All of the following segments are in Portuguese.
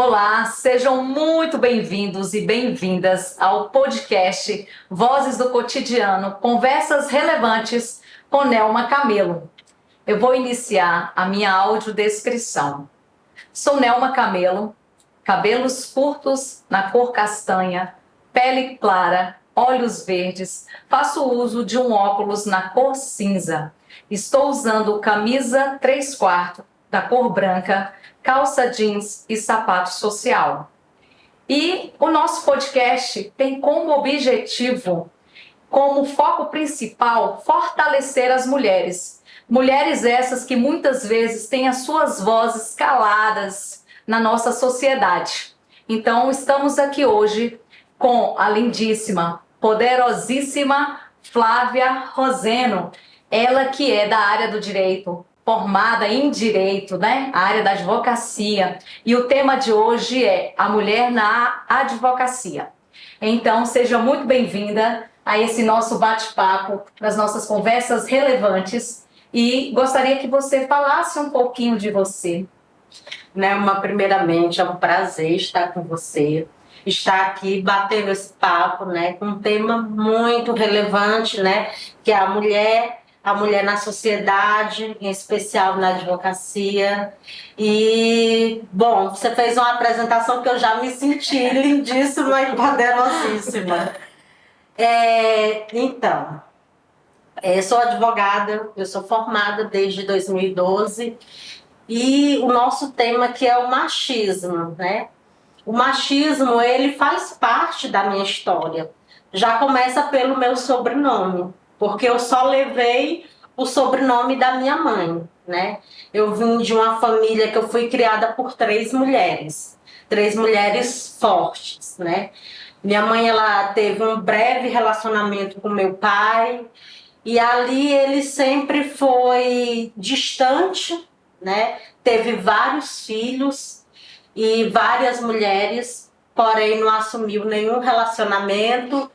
Olá, sejam muito bem-vindos e bem-vindas ao podcast Vozes do Cotidiano, conversas relevantes com Nelma Camelo. Eu vou iniciar a minha audiodescrição. Sou Nelma Camelo, cabelos curtos na cor castanha, pele clara, olhos verdes, faço uso de um óculos na cor cinza. Estou usando camisa 3/4 da cor branca, calça jeans e sapato social. E o nosso podcast tem como objetivo, como foco principal, fortalecer as mulheres. Mulheres essas que muitas vezes têm as suas vozes caladas na nossa sociedade. Então, estamos aqui hoje com a lindíssima, poderosíssima Flávia Roseno, ela que é da área do direito, formada em direito, né? A área da advocacia. E o tema de hoje é a mulher na advocacia. Então, seja muito bem-vinda a esse nosso bate-papo, nas nossas conversas relevantes. E gostaria que você falasse um pouquinho de você. Nelma, primeiramente, é um prazer estar com você, estar aqui batendo esse papo, né, com um tema muito relevante, né, que é a mulher na sociedade, em especial na advocacia. E, bom, você fez uma apresentação que eu já me senti lindíssima e poderosíssima. Eu sou advogada, eu sou formada desde 2012 e o nosso tema aqui é o machismo, né? O machismo, ele faz parte da minha história. Já começa pelo meu sobrenome, porque eu só levei o sobrenome da minha mãe, né? Eu vim de uma família que eu fui criada por três mulheres fortes, né? Minha mãe, ela teve um breve relacionamento com meu pai e ali ele sempre foi distante, né? Teve vários filhos e várias mulheres, porém não assumiu nenhum relacionamento.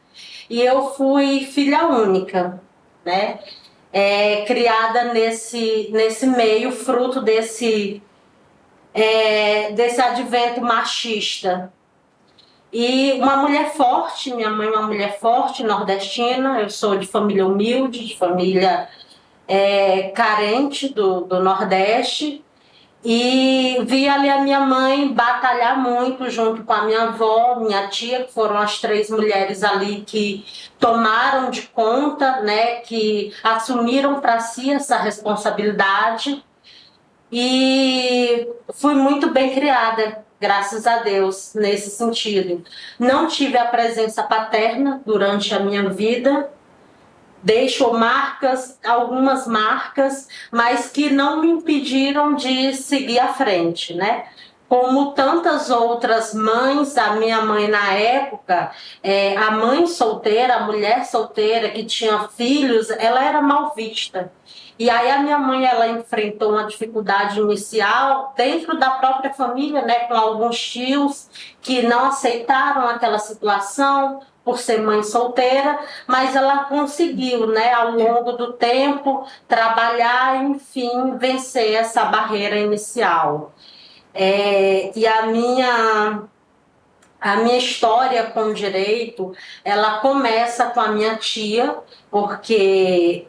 E eu fui filha única, né? Criada nesse meio, fruto desse advento machista. E uma mulher forte, minha mãe é uma mulher forte, nordestina, eu sou de família humilde, de família carente do Nordeste. E vi ali a minha mãe batalhar muito junto com a minha avó, minha tia, que foram as três mulheres ali que tomaram de conta, né, que assumiram para si essa responsabilidade. E fui muito bem criada, graças a Deus, nesse sentido. Não tive a presença paterna durante a minha vida, deixou algumas marcas, mas que não me impediram de seguir à frente, né? Como tantas outras mães, a minha mãe na época, a mãe solteira, a mulher solteira que tinha filhos, ela era mal vista. E aí a minha mãe, ela enfrentou uma dificuldade inicial dentro da própria família, né, com alguns tios que não aceitaram aquela situação, por ser mãe solteira, mas ela conseguiu, né, ao longo do tempo, trabalhar, enfim, vencer essa barreira inicial. E a minha história com o direito, ela começa com a minha tia, porque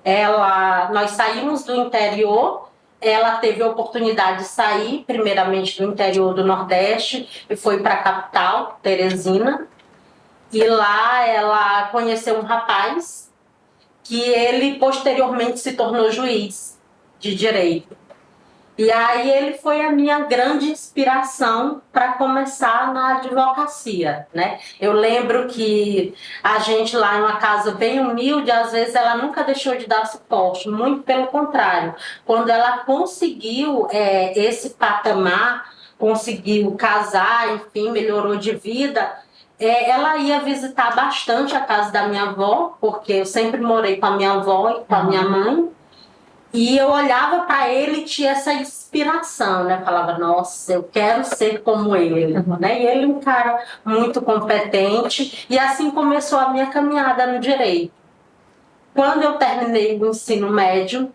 nós saímos do interior, ela teve a oportunidade de sair, primeiramente do interior do Nordeste, e foi para a capital, Teresina. E lá ela conheceu um rapaz que ele posteriormente se tornou juiz de direito. E aí ele foi a minha grande inspiração para começar na advocacia, né? Eu lembro que a gente lá em uma casa bem humilde, às vezes ela nunca deixou de dar suporte, muito pelo contrário. Quando ela conseguiu esse patamar, conseguiu casar, enfim, melhorou de vida, ela ia visitar bastante a casa da minha avó, porque eu sempre morei com a minha avó e com a minha mãe. E eu olhava para ele e tinha essa inspiração, né? Falava, nossa, eu quero ser como ele, né? E ele é um cara muito competente. E assim começou a minha caminhada no direito. Quando eu terminei o ensino médio,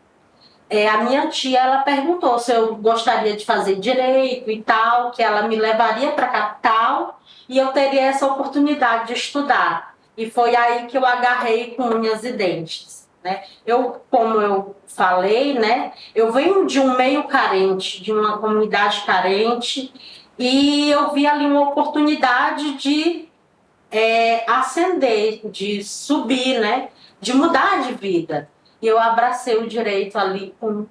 a minha tia, ela perguntou se eu gostaria de fazer direito e tal, que ela me levaria para a capital e eu teria essa oportunidade de estudar. E foi aí que eu agarrei com unhas e dentes, né? Como eu falei, né? Eu venho de um meio carente, de uma comunidade carente, e eu vi ali uma oportunidade de ascender, de subir, né? De mudar de vida. E eu abracei o direito ali com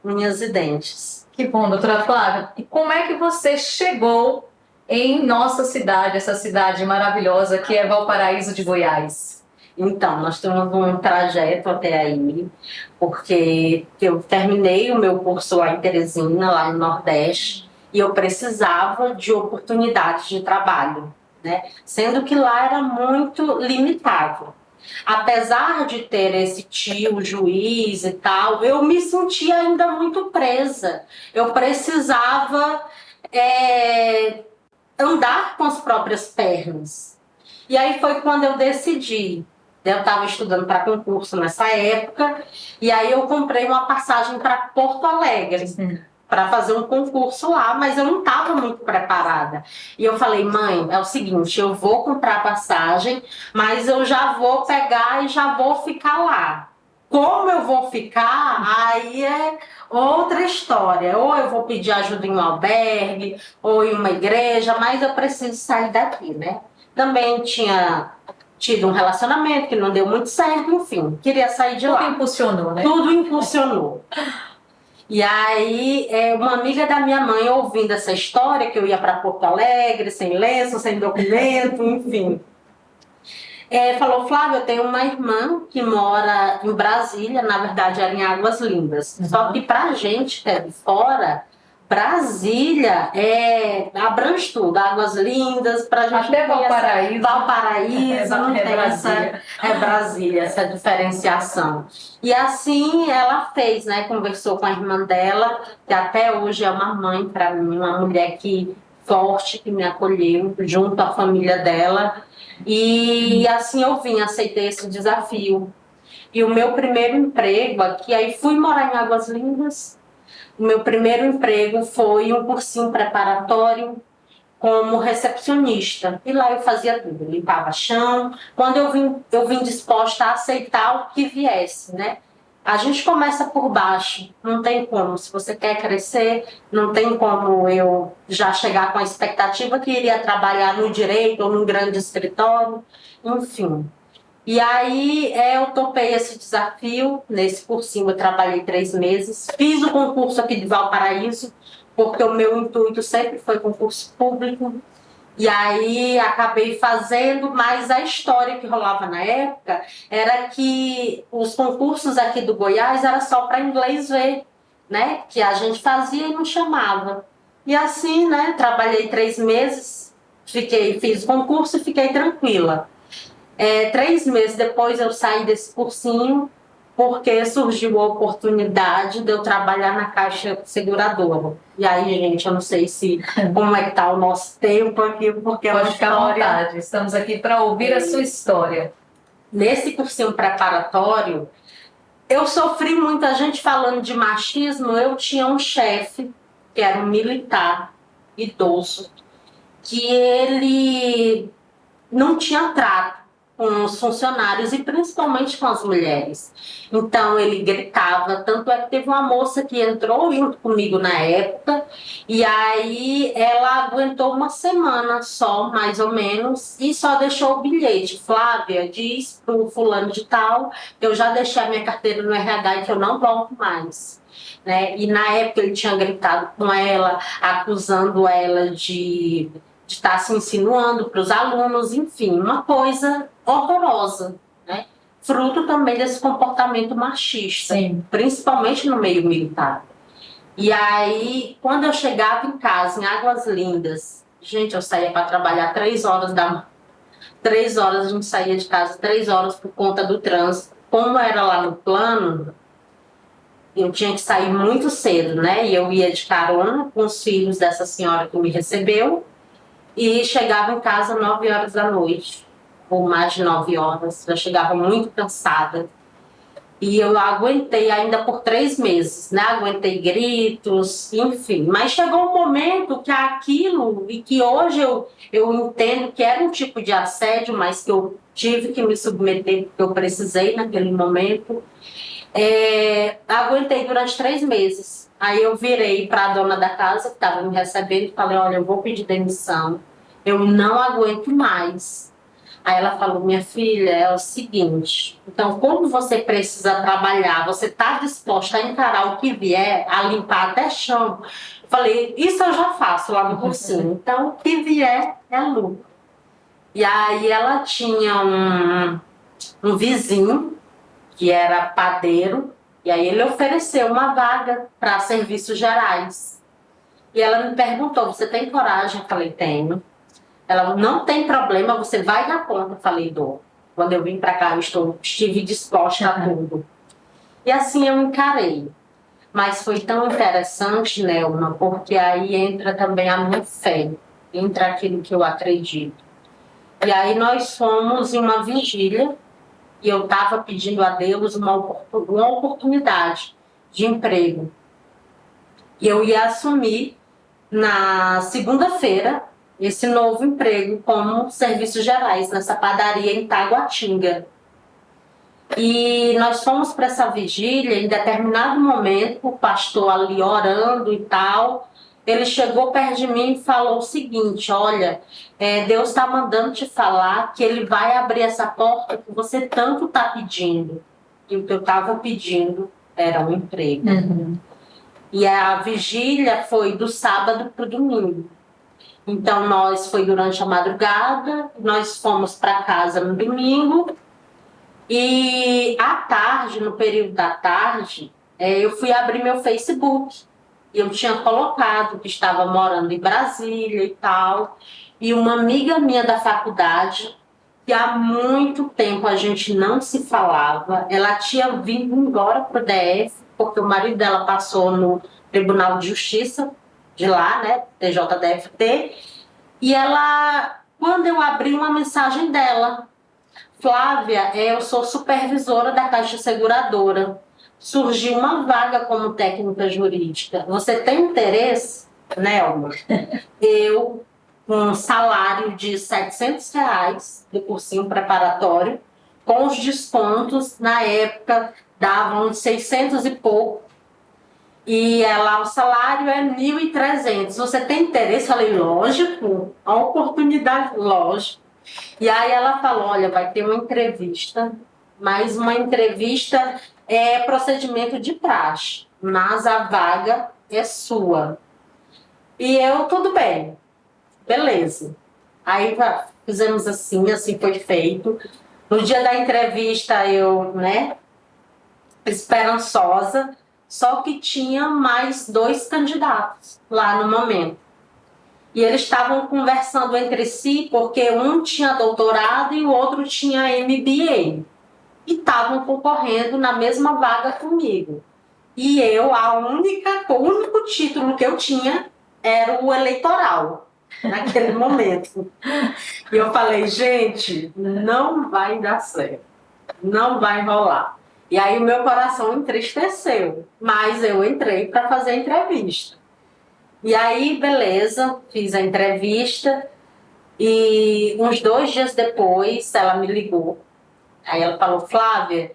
unhas e dentes. Que bom, doutora Flávia. E como é que você chegou em nossa cidade, essa cidade maravilhosa que é Valparaíso de Goiás? Então, nós temos um trajeto até aí, porque eu terminei o meu curso lá em Teresina, lá no Nordeste, e eu precisava de oportunidades de trabalho, né? Sendo que lá era muito limitado. Apesar de ter esse tio juiz e tal, eu me sentia ainda muito presa. Eu precisava andar com as próprias pernas. E aí foi quando eu decidi. Eu estava estudando para concurso nessa época, e aí eu comprei uma passagem para Porto Alegre. Para fazer um concurso lá, mas eu não estava muito preparada. E eu falei, mãe, é o seguinte, eu vou comprar passagem, mas eu já vou pegar e já vou ficar lá. Como eu vou ficar, aí é outra história. Ou eu vou pedir ajuda em um albergue, ou em uma igreja, mas eu preciso sair daqui, né? Também tinha tido um relacionamento que não deu muito certo, enfim, queria sair de lá. Tudo impulsionou, né? Tudo impulsionou. E aí, uma amiga da minha mãe, ouvindo essa história, que eu ia para Porto Alegre, sem lenço, sem documento, enfim, falou, Flávia, eu tenho uma irmã que mora em Brasília, na verdade era em Águas Lindas. Só que pra gente que é de fora, Brasília abrange tudo, Águas Lindas, pra gente até Valparaíso. Valparaíso, não tem Brasília. Brasília, essa diferenciação. E assim ela fez, né? Conversou com a irmã dela, que até hoje é uma mãe para mim, uma mulher forte, que me acolheu junto à família dela. E assim eu vim, aceitei esse desafio. E o meu primeiro emprego aqui, aí fui morar em Águas Lindas. O meu primeiro emprego foi um cursinho preparatório como recepcionista. E lá eu fazia tudo, limpava chão. Quando eu vim disposta a aceitar o que viesse, né? A gente começa por baixo, não tem como. Se você quer crescer, não tem como eu já chegar com a expectativa que iria trabalhar no direito ou num grande escritório, enfim. E aí eu topei esse desafio, nesse cursinho eu trabalhei 3 meses, fiz o concurso aqui de Valparaíso, porque o meu intuito sempre foi concurso público, e aí acabei fazendo, mas a história que rolava na época era que os concursos aqui do Goiás era só para inglês ver, né? Que a gente fazia e não chamava. E assim, né, trabalhei 3 meses, fiz o concurso e fiquei tranquila. 3 meses depois eu saí desse cursinho porque surgiu a oportunidade de eu trabalhar na Caixa Seguradora. E aí, gente, eu não sei como é que tá o nosso tempo aqui, porque pode ficar à vontade. Estamos aqui para ouvir a sua história. Nesse cursinho preparatório, eu sofri muita gente falando de machismo. Eu tinha um chefe, que era um militar idoso, que ele não tinha trato com os funcionários e principalmente com as mulheres. Então ele gritava, tanto é que teve uma moça que entrou junto comigo na época e aí ela aguentou uma semana só, mais ou menos, e só deixou o bilhete. Flávia, diz pro fulano de tal que eu já deixei a minha carteira no RH e que eu não volto mais. Né? E na época ele tinha gritado com ela, acusando ela de estar se insinuando para os alunos, enfim, uma coisa horrorosa, né? Fruto também desse comportamento machista, sim, principalmente no meio militar. E aí, quando eu chegava em casa, em Águas Lindas, gente, eu saía para trabalhar 3 horas da manhã. 3 horas a gente saía de casa, 3 horas por conta do trânsito. Como era lá no plano, eu tinha que sair muito cedo, né? E eu ia de carona com os filhos dessa senhora que me recebeu, e chegava em casa 9 horas da noite, ou mais de 9 horas. Eu chegava muito cansada. E eu aguentei ainda por 3 meses, né? Aguentei gritos, enfim. Mas chegou um momento que aquilo, e que hoje eu entendo que era um tipo de assédio, mas que eu tive que me submeter, porque eu precisei naquele momento. Aguentei durante 3 meses. Aí eu virei para a dona da casa que estava me recebendo e falei, olha, eu vou pedir demissão. Eu não aguento mais. Aí ela falou, minha filha, é o seguinte, então como você precisa trabalhar, você está disposta a encarar o que vier, a limpar até chão? Eu falei, isso eu já faço lá no cursinho, então o que vier é lucro. E aí ela tinha um vizinho, que era padeiro, e aí ele ofereceu uma vaga para serviços gerais. E ela me perguntou, você tem coragem? Eu falei, tenho. Ela não tem problema, você vai na conta. Eu falei, dou. Quando eu vim para cá, estive disposta a tudo. E assim eu encarei. Mas foi tão interessante, Nelma, porque aí entra também a minha fé, entra aquilo que eu acredito. E aí nós fomos em uma vigília e eu estava pedindo a Deus uma oportunidade de emprego. E eu ia assumir na segunda-feira esse novo emprego como serviços gerais nessa padaria em Taguatinga. E nós fomos para essa vigília, em determinado momento, o pastor ali orando e tal, ele chegou perto de mim e falou o seguinte, olha, Deus está mandando te falar que ele vai abrir essa porta que você tanto está pedindo. E o que eu estava pedindo era um emprego. Uhum. E a vigília foi do sábado para o domingo. Então, foi durante a madrugada, nós fomos para casa no domingo e à tarde, no período da tarde, eu fui abrir meu Facebook. E eu tinha colocado que estava morando em Brasília e tal. E uma amiga minha da faculdade, que há muito tempo a gente não se falava, ela tinha vindo embora para o DF, porque o marido dela passou no Tribunal de Justiça de lá, né, TJDFT, e ela, quando eu abri uma mensagem dela, Flávia, eu sou supervisora da Caixa Seguradora, surgiu uma vaga como técnica jurídica, você tem interesse, Nelma? Eu, com um salário de R$ 700 do cursinho preparatório, com os descontos, na época, davam 600 e pouco, e lá o salário é 1.300. Você tem interesse? Eu falei, lógico, a oportunidade, lógico. E aí ela falou, olha, vai ter uma entrevista, mas uma entrevista é procedimento de praxe, mas a vaga é sua. E eu, tudo bem, beleza. Aí fizemos assim foi feito. No dia da entrevista eu, esperançosa, só que tinha mais 2 candidatos lá no momento. E eles estavam conversando entre si porque um tinha doutorado e o outro tinha MBA. E estavam concorrendo na mesma vaga comigo. E eu, o único título que eu tinha era o eleitoral, naquele momento. E eu falei, gente, não vai dar certo, não vai rolar. E aí o meu coração entristeceu, mas eu entrei para fazer a entrevista. E aí, beleza, fiz a entrevista e uns 2 dias depois ela me ligou. Aí ela falou, Flávia,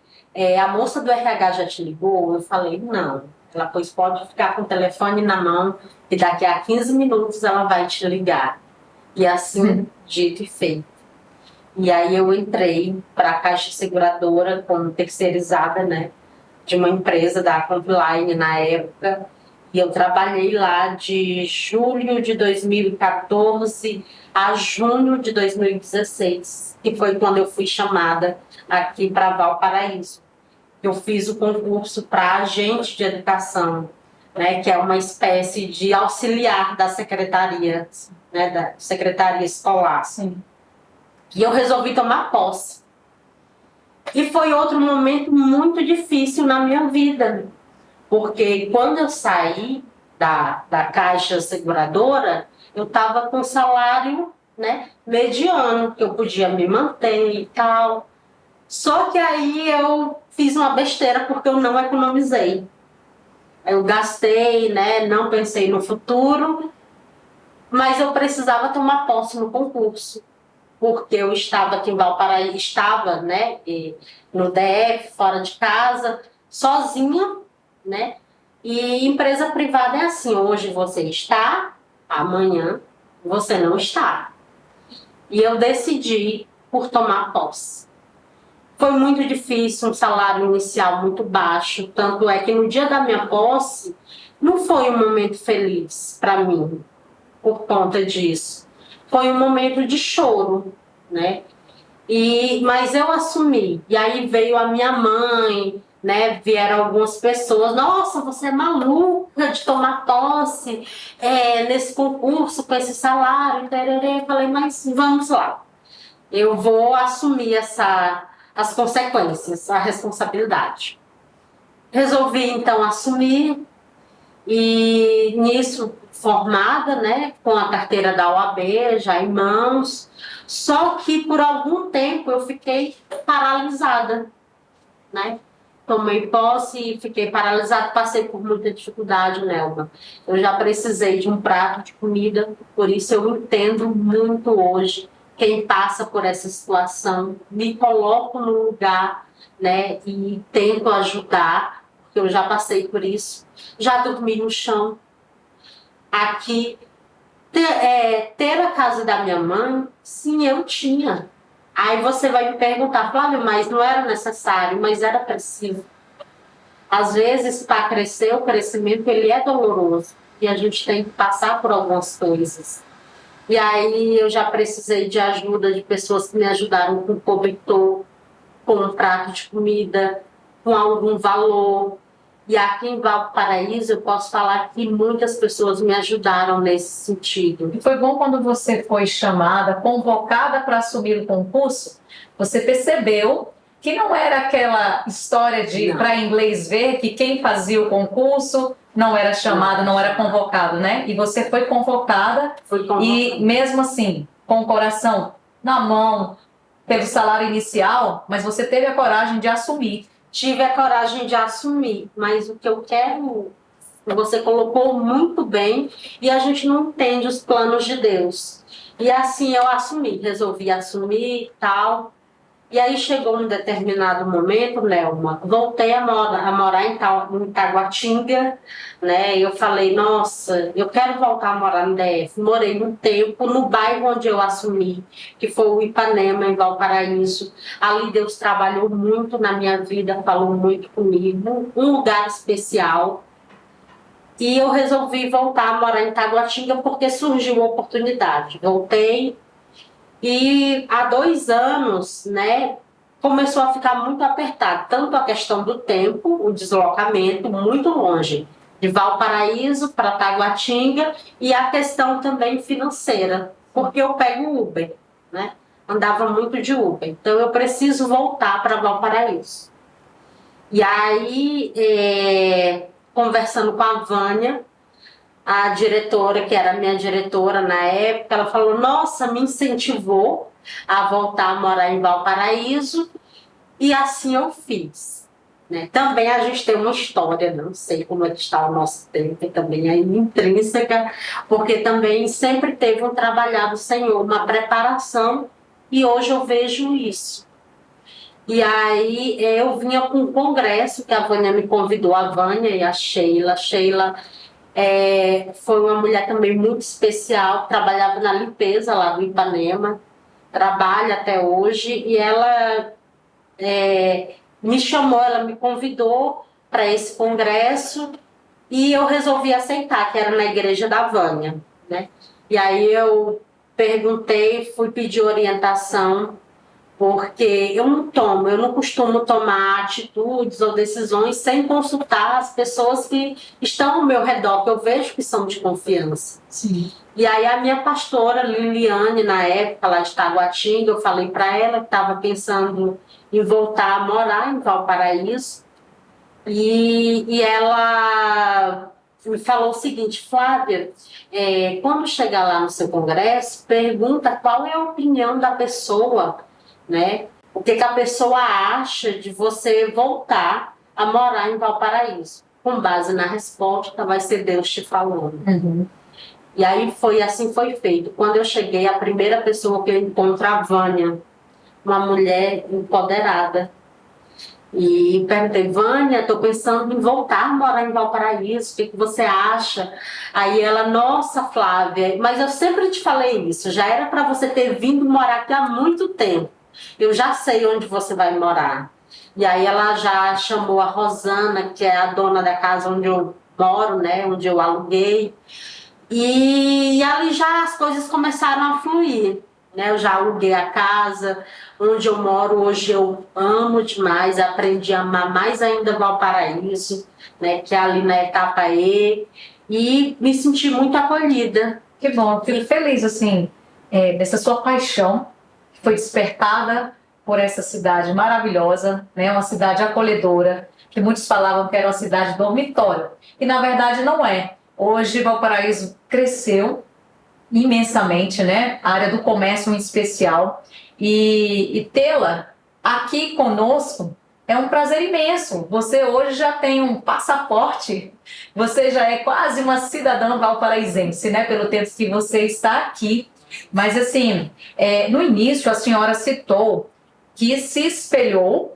a moça do RH já te ligou? Eu falei, não. Ela, pois pode ficar com o telefone na mão e daqui a 15 minutos ela vai te ligar. E assim, dito e feito. E aí eu entrei para a Caixa Seguradora como terceirizada, de uma empresa da Compline na época. E eu trabalhei lá de julho de 2014 a junho de 2016, que foi quando eu fui chamada aqui para Valparaíso. Eu fiz o concurso para agente de educação, que é uma espécie de auxiliar da secretaria, da secretaria escolar. Sim. E eu resolvi tomar posse. E foi outro momento muito difícil na minha vida, porque quando eu saí da Caixa Seguradora, eu estava com salário mediano, que eu podia me manter e tal. Só que aí eu fiz uma besteira porque eu não economizei. Eu gastei, né? Não pensei no futuro, mas eu precisava tomar posse no concurso, porque eu estava aqui em Valparaíso, estava, né, no DF, fora de casa, sozinha, né? E empresa privada é assim, hoje você está, amanhã você não está. E eu decidi por tomar posse. Foi muito difícil, um salário inicial muito baixo, tanto é que no dia da minha posse não foi um momento feliz para mim por conta disso. Foi um momento de choro, né? Mas eu assumi. E aí veio a minha mãe, né? Vieram algumas pessoas. Nossa, você é maluca de tomar posse nesse concurso com esse salário. Eu falei, mas vamos lá. Eu vou assumir as consequências, a responsabilidade. Resolvi então assumir e nisso formada, né, com a carteira da OAB já em mãos. Só que por algum tempo eu fiquei paralisada, né? Tomei posse e fiquei paralisada, passei por muita dificuldade, Nelma. Eu já precisei de um prato de comida, por isso eu entendo muito hoje quem passa por essa situação, me coloco no lugar, né, e tento ajudar, porque eu já passei por isso. Já dormi no chão. Aqui, ter a casa da minha mãe, sim, eu tinha. Aí você vai me perguntar, Flávia, mas não era necessário, mas era preciso. Às vezes, para crescer, o crescimento ele é doloroso e a gente tem que passar por algumas coisas. E aí eu já precisei de ajuda de pessoas que me ajudaram com cobertor, com um prato de comida, com algum valor. E aqui em Valparaíso eu posso falar que muitas pessoas me ajudaram nesse sentido. E foi bom quando você foi chamada, convocada para assumir o concurso, você percebeu que não era aquela história de para inglês ver que quem fazia o concurso não era chamado, não era convocado, né? E você foi convocada e mesmo assim, com o coração na mão, pelo salário inicial, mas você teve a coragem de assumir. Tive a coragem de assumir, mas o que eu quero, você colocou muito bem, e a gente não entende os planos de Deus. E assim eu assumi, resolvi assumir e tal. E aí chegou um determinado momento, Nelma, voltei a morar em Taguatinga, né? Eu falei, nossa, eu quero voltar a morar no DF. Morei um tempo no bairro onde eu assumi, que foi o Ipanema, em Valparaíso. Ali Deus trabalhou muito na minha vida, falou muito comigo, um lugar especial. E eu resolvi voltar a morar em Taguatinga porque surgiu uma oportunidade. Voltei. E há 2 anos, né, começou a ficar muito apertado, tanto a questão do tempo, o deslocamento muito longe, de Valparaíso para Taguatinga, e a questão também financeira, porque eu pego Uber, né? Andava muito de Uber, então eu preciso voltar para Valparaíso. E aí, conversando com a Vânia, a diretora, que era a minha diretora na época, ela falou, nossa, me incentivou a voltar a morar em Valparaíso, e assim eu fiz. Né? Também a gente tem uma história, não sei como é que está o nosso tempo, também é intrínseca, porque também sempre teve um trabalhar do Senhor, uma preparação, e hoje eu vejo isso. E aí eu vinha com um congresso que a Vânia me convidou, a Vânia e a Sheila. Sheila foi uma mulher também muito especial, trabalhava na limpeza lá do Ipanema, trabalha até hoje, e ela me chamou, ela me convidou para esse congresso e eu resolvi aceitar, que era na igreja da Vânia, né? E aí eu perguntei, fui pedir orientação, porque eu não costumo tomar atitudes ou decisões sem consultar as pessoas que estão ao meu redor, que eu vejo que são de confiança. Sim. E aí a minha pastora Liliane, na época, lá de Taguatinga, eu falei para ela que estava pensando em voltar a morar em Valparaíso, e ela me falou o seguinte, Flávia, quando chegar lá no seu congresso, pergunta qual é a opinião da pessoa, né, O que que a pessoa acha de você voltar a morar em Valparaíso? Com base na resposta, vai ser Deus te falando. Uhum. E aí foi assim, foi feito. Quando eu cheguei, a primeira pessoa que eu encontro é a Vânia, uma mulher empoderada. E perguntei, Vânia, estou pensando em voltar a morar em Valparaíso, o que você acha? Aí ela, nossa, Flávia, mas eu sempre te falei isso, já era para você ter vindo morar aqui há muito tempo. Eu já sei onde você vai morar. E aí ela já chamou a Rosana, que é a dona da casa onde eu moro, né, onde eu aluguei. E ali já as coisas começaram a fluir, né? Eu já aluguei a casa, onde eu moro hoje eu amo demais, aprendi a amar mais ainda Valparaíso, né? Que é ali na etapa E, e me senti muito acolhida. Que bom, eu fico feliz, assim, dessa sua paixão, que foi despertada por essa cidade maravilhosa, né? Uma cidade acolhedora, que muitos falavam que era uma cidade dormitório, e na verdade não é. Hoje, Valparaíso cresceu imensamente, né? A área do comércio em especial, e tê-la aqui conosco é um prazer imenso. Você hoje já tem um passaporte, você já é quase uma cidadã valparaísense, né? Pelo tempo que você está aqui. Mas assim, no início a senhora citou que se espelhou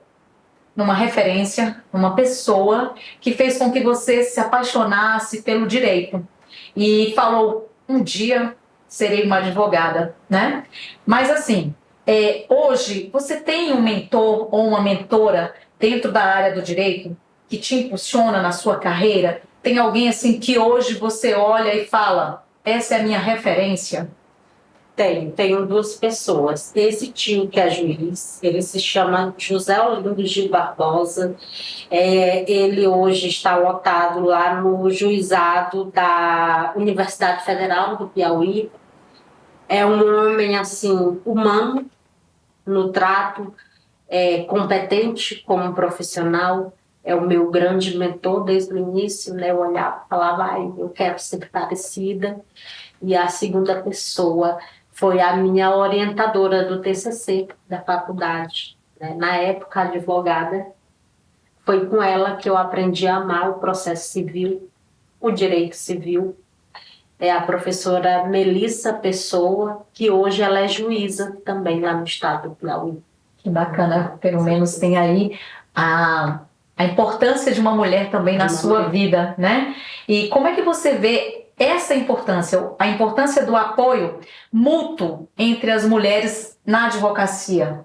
numa referência, numa pessoa que fez com que você se apaixonasse pelo direito e falou, um dia serei uma advogada, né? Mas assim, hoje você tem um mentor ou uma mentora dentro da área do direito que te impulsiona na sua carreira? Tem alguém assim que hoje você olha e fala, essa é a minha referência? Tenho duas pessoas. Esse tio que é juiz, ele se chama José Olindo Gil Barbosa. Ele hoje está lotado lá no juizado da Universidade Federal do Piauí. É um homem, assim, humano no trato, competente como profissional. É o meu grande mentor desde o início, né? Eu olhava e falava, ai, eu quero ser parecida. E a segunda pessoa foi a minha orientadora do TCC da faculdade, né? Na época, advogada. Foi com ela que eu aprendi a amar o processo civil, o direito civil. É a professora Melissa Pessoa, que hoje ela é juíza também lá no estado do Piauí. Que bacana, pelo menos tem aí a importância de uma mulher também na sua vida, né? E como é que você vê essa importância, a importância do apoio mútuo entre as mulheres na advocacia?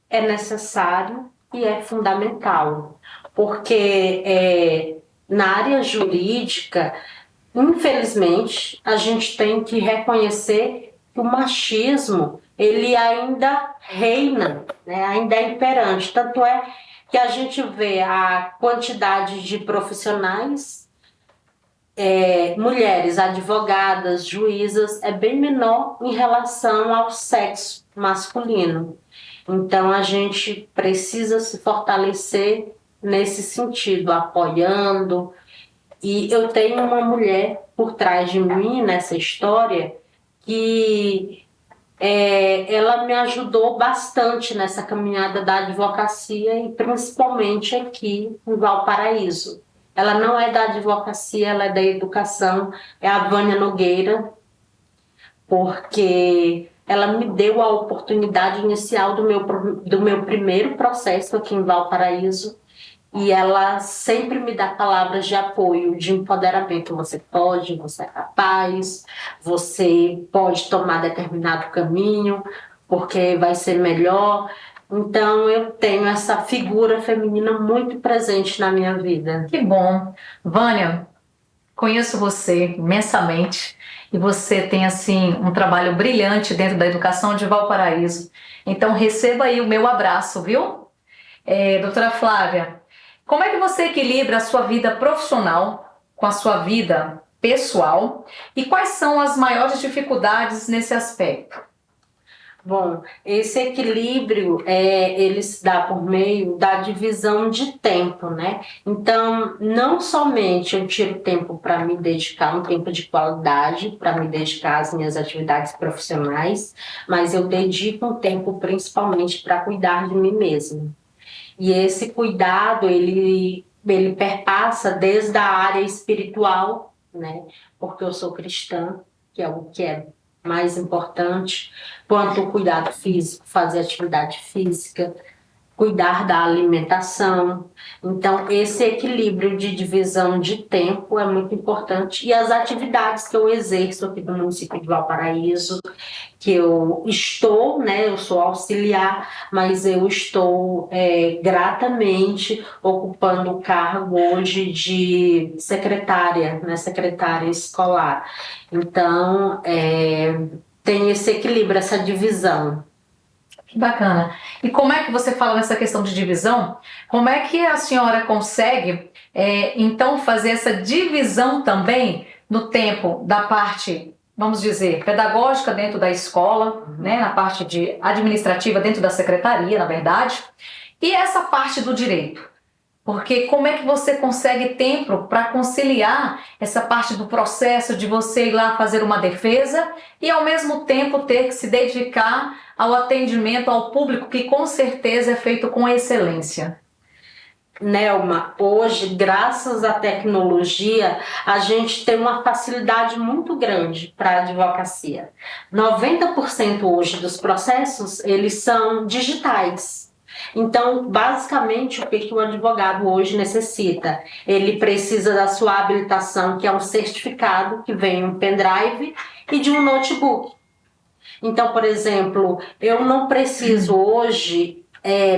É necessário e é fundamental, porque na área jurídica, infelizmente, a gente tem que reconhecer que o machismo ele ainda reina, né? Ainda é imperante. Tanto é que a gente vê a quantidade de profissionais, mulheres, advogadas, juízas, é bem menor em relação ao sexo masculino. Então, a gente precisa se fortalecer nesse sentido, apoiando. E eu tenho uma mulher por trás de mim nessa história que ela me ajudou bastante nessa caminhada da advocacia e principalmente aqui em Valparaíso. Ela não é da advocacia, ela é da educação, é a Vânia Nogueira, porque ela me deu a oportunidade inicial do meu primeiro processo aqui em Valparaíso. E ela sempre me dá palavras de apoio, de empoderamento. Você pode, você é capaz, você pode tomar determinado caminho, porque vai ser melhor. Então, eu tenho essa figura feminina muito presente na minha vida. Que bom. Vânia, conheço você imensamente e você tem, assim, um trabalho brilhante dentro da educação de Valparaíso. Então, receba aí o meu abraço, viu? Doutora Flávia, como é que você equilibra a sua vida profissional com a sua vida pessoal e quais são as maiores dificuldades nesse aspecto? Bom, esse equilíbrio ele se dá por meio da divisão de tempo, né? Então, não somente eu tiro tempo para me dedicar, um tempo de qualidade, para me dedicar às minhas atividades profissionais, mas eu dedico um tempo principalmente para cuidar de mim mesma. E esse cuidado, ele perpassa desde a área espiritual, né? Porque eu sou cristã, que é o que é mais importante, quanto o cuidado físico, fazer atividade física, cuidar da alimentação. Então, esse equilíbrio de divisão de tempo é muito importante. E as atividades que eu exerço aqui no município de Valparaíso, que eu estou, né, eu sou auxiliar, mas eu estou gratamente ocupando o cargo hoje de secretária, né, secretária escolar. Então, tem esse equilíbrio, essa divisão. Que bacana. E como é que você fala nessa questão de divisão? Como é que a senhora consegue, então, fazer essa divisão também no tempo da parte, vamos dizer, pedagógica dentro da escola, né, na parte administrativa dentro da secretaria, na verdade, e essa parte do direito? Porque como é que você consegue tempo para conciliar essa parte do processo de você ir lá fazer uma defesa e ao mesmo tempo ter que se dedicar ao atendimento ao público que com certeza é feito com excelência? Nelma, hoje, graças à tecnologia, a gente tem uma facilidade muito grande para a advocacia. 90% hoje dos processos, eles são digitais. Então, basicamente, o que o advogado hoje necessita? Ele precisa da sua habilitação, que é um certificado que vem em um pendrive, e de um notebook. Então, por exemplo, eu não preciso hoje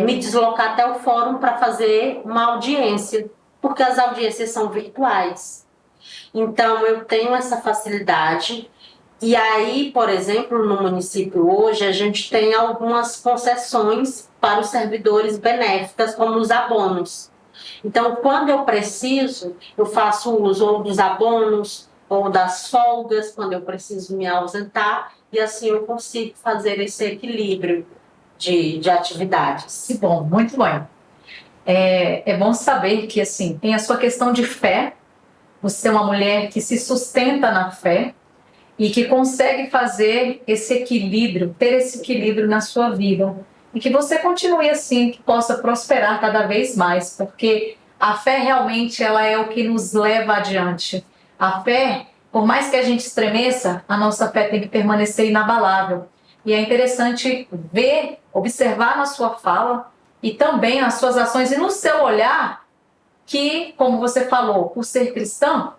me deslocar até o fórum para fazer uma audiência, porque as audiências são virtuais. Então, eu tenho essa facilidade. E aí, por exemplo, no município hoje, a gente tem algumas concessões para os servidores benéficas, como os abonos. Então, quando eu preciso, eu faço uso ou dos abonos ou das folgas, quando eu preciso me ausentar, e assim eu consigo fazer esse equilíbrio de atividades. Que bom, muito bom. É bom saber que, assim, tem a sua questão de fé, você é uma mulher que se sustenta na fé e que consegue fazer esse equilíbrio, ter esse equilíbrio na sua vida. E que você continue assim, que possa prosperar cada vez mais, porque a fé realmente ela é o que nos leva adiante. A fé, por mais que a gente estremeça, a nossa fé tem que permanecer inabalável. E é interessante ver, observar na sua fala e também nas suas ações e no seu olhar que, como você falou, por ser cristã,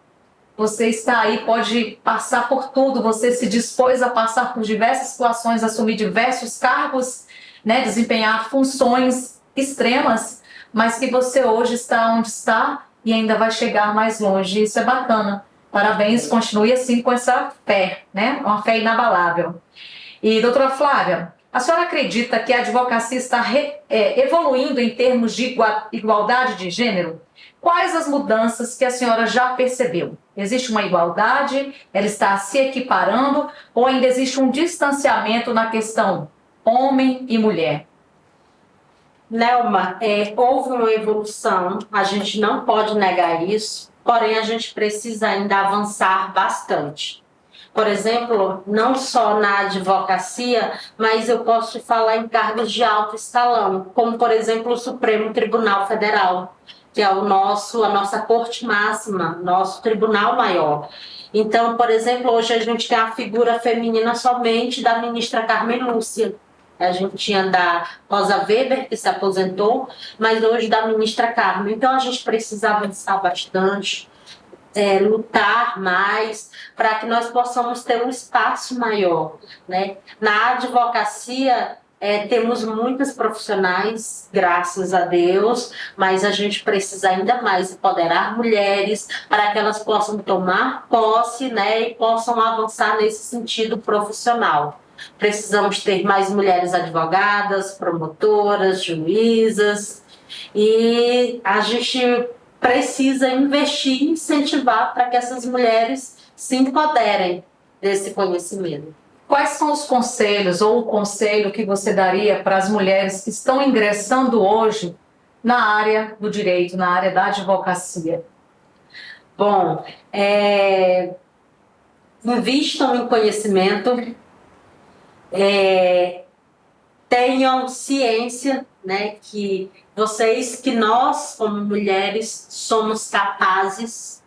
você está aí, pode passar por tudo, você se dispôs a passar por diversas situações, assumir diversos cargos, né, desempenhar funções extremas, mas que você hoje está onde está e ainda vai chegar mais longe. Isso é bacana. Parabéns, continue assim com essa fé, né? Uma fé inabalável. E, doutora Flávia, a senhora acredita que a advocacia está evoluindo em termos de igualdade de gênero? Quais as mudanças que a senhora já percebeu? Existe uma igualdade? Ela está se equiparando? Ou ainda existe um distanciamento na questão homem e mulher? Nelma, houve uma evolução, a gente não pode negar isso, porém a gente precisa ainda avançar bastante. Por exemplo, não só na advocacia, mas eu posso falar em cargos de alto escalão, como por exemplo o Supremo Tribunal Federal, que é a nossa corte máxima, nosso tribunal maior. Então, por exemplo, hoje a gente tem a figura feminina somente da ministra Carmen Lúcia. A gente tinha da Rosa Weber, que se aposentou, mas hoje da ministra Carmen. Então, a gente precisa avançar bastante, lutar mais, para que nós possamos ter um espaço maior, né? Na advocacia, temos muitas profissionais, graças a Deus, mas a gente precisa ainda mais empoderar mulheres para que elas possam tomar posse, né, e possam avançar nesse sentido profissional. Precisamos ter mais mulheres advogadas, promotoras, juízas, e a gente precisa investir e incentivar para que essas mulheres se empoderem desse conhecimento. quais são os conselhos ou o conselho que você daria para as mulheres que estão ingressando hoje na área do direito, na área da advocacia? Bom, invistam em conhecimento, tenham ciência, né, que nós, como mulheres, somos capazes,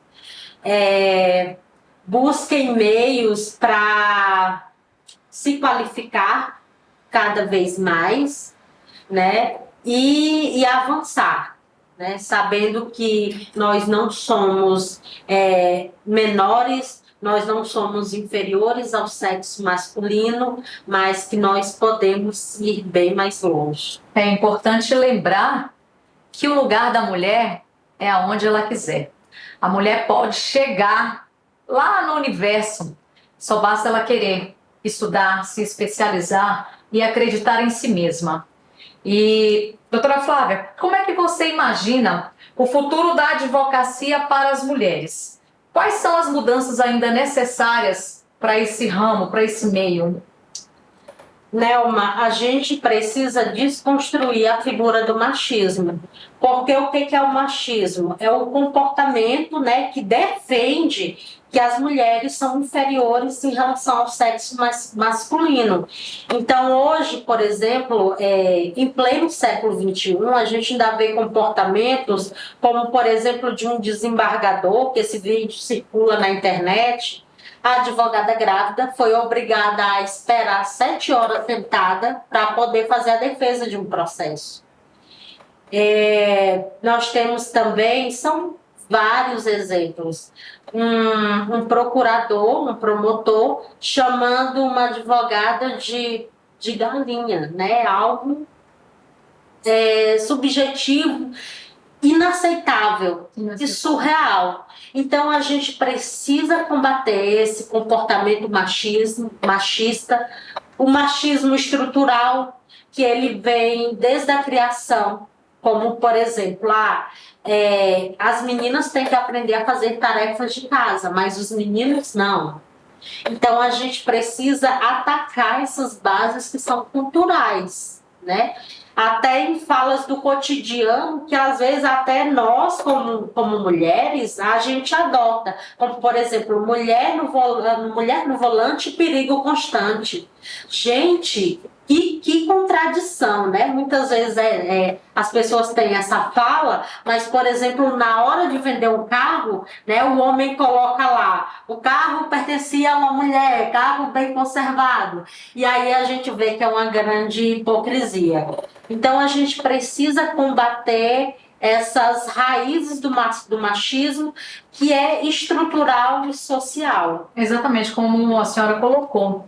busquem meios para se qualificar cada vez mais, né, e avançar, né, sabendo que nós não somos menores, nós não somos inferiores ao sexo masculino, mas que nós podemos ir bem mais longe. É importante lembrar que o lugar da mulher é aonde ela quiser. A mulher pode chegar lá no universo, só basta ela querer estudar, se especializar e acreditar em si mesma. E, doutora Flávia, como é que você imagina o futuro da advocacia para as mulheres? Quais são as mudanças ainda necessárias para esse ramo, para esse meio? Nelma, a gente precisa desconstruir a figura do machismo. Porque o que é o machismo? É o comportamento, né, que defende que as mulheres são inferiores em relação ao sexo masculino. Então, hoje, por exemplo, em pleno século XXI, a gente ainda vê comportamentos como, por exemplo, de um desembargador, que esse vídeo circula na internet. A advogada grávida foi obrigada a esperar 7 horas sentada para poder fazer a defesa de um processo. Nós temos também, são vários exemplos, um procurador, um promotor, chamando uma advogada de galinha, né? Algo subjetivo, inaceitável e surreal. Então a gente precisa combater esse comportamento machista, o machismo estrutural, que ele vem desde a criação, como por exemplo, as meninas têm que aprender a fazer tarefas de casa, mas os meninos não. Então a gente precisa atacar essas bases que são culturais, né? Até em falas do cotidiano, que às vezes até nós, como mulheres, a gente adota. Como, por exemplo, mulher no volante, perigo constante. Gente, que contradição, né? Muitas vezes as pessoas têm essa fala, mas, por exemplo, na hora de vender um carro, né, o homem coloca lá, o carro pertencia a uma mulher, carro bem conservado. E aí a gente vê que é uma grande hipocrisia. Então a gente precisa combater essas raízes do machismo, que é estrutural e social. Exatamente, como a senhora colocou.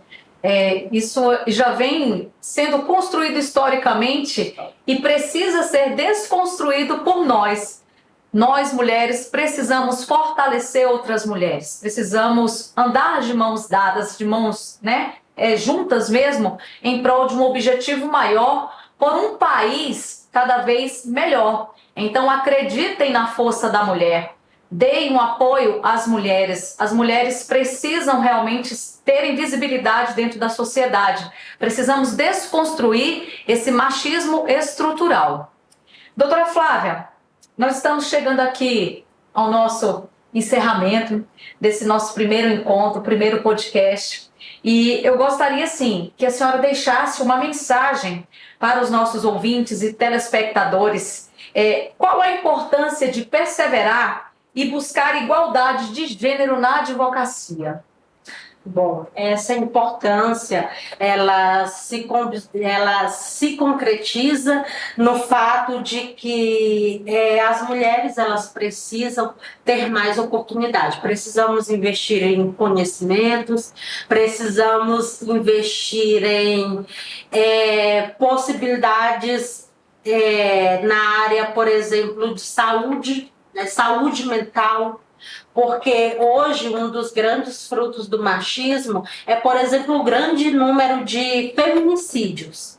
Isso já vem sendo construído historicamente e precisa ser desconstruído por nós. Nós, mulheres, precisamos fortalecer outras mulheres. Precisamos andar de mãos dadas, de mãos, né, juntas mesmo, em prol de um objetivo maior, por um país cada vez melhor. Então, acreditem na força da mulher. Deem um apoio às mulheres. As mulheres precisam realmente terem visibilidade dentro da sociedade. Precisamos desconstruir esse machismo estrutural. Doutora Flávia, nós estamos chegando aqui ao nosso encerramento desse nosso primeiro encontro, primeiro podcast. E eu gostaria, sim, que a senhora deixasse uma mensagem para os nossos ouvintes e telespectadores. Qual a importância de perseverar e buscar igualdade de gênero na advocacia? Bom, essa importância, ela se concretiza no fato de que as mulheres, elas precisam ter mais oportunidade. Precisamos investir em conhecimentos, precisamos investir em possibilidades na área, por exemplo, de saúde, né, saúde mental. Porque hoje um dos grandes frutos do machismo é, por exemplo, o grande número de feminicídios.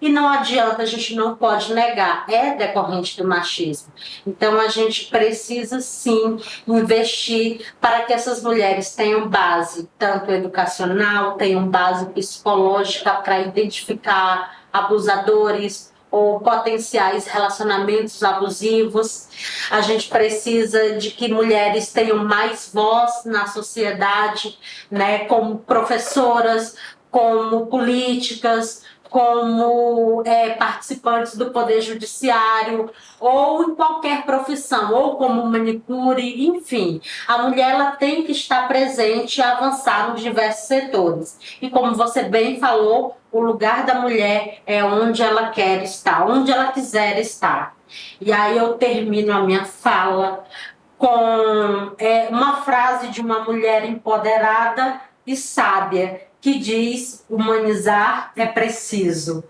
e não adianta, a gente não pode negar, é decorrente do machismo. Então a gente precisa sim investir para que essas mulheres tenham base, tanto educacional, tenham base psicológica para identificar abusadores ou potenciais relacionamentos abusivos. A gente precisa de que mulheres tenham mais voz na sociedade, né, como professoras, como políticas, como participantes do Poder Judiciário, ou em qualquer profissão, ou como manicure, enfim. A mulher ela tem que estar presente e avançar nos diversos setores. E como você bem falou, o lugar da mulher é onde ela quer estar, onde ela quiser estar. E aí eu termino a minha fala com uma frase de uma mulher empoderada e sábia, que diz: humanizar é preciso.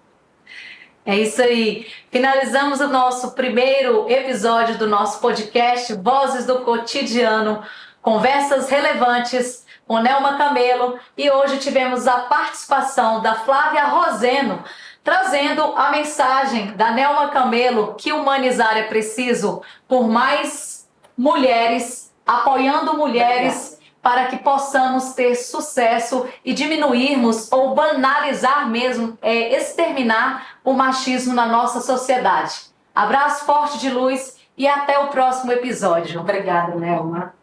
É isso aí. Finalizamos o nosso primeiro episódio do nosso podcast Vozes do Cotidiano, conversas relevantes com Nelma Camelo, e hoje tivemos a participação da Flávia Roseno, trazendo a mensagem da Nelma Camelo que humanizar é preciso, por mais mulheres, apoiando mulheres, para que possamos ter sucesso e diminuirmos ou banalizar mesmo, exterminar o machismo na nossa sociedade. Abraço forte de luz e até o próximo episódio. Obrigada, Nelma.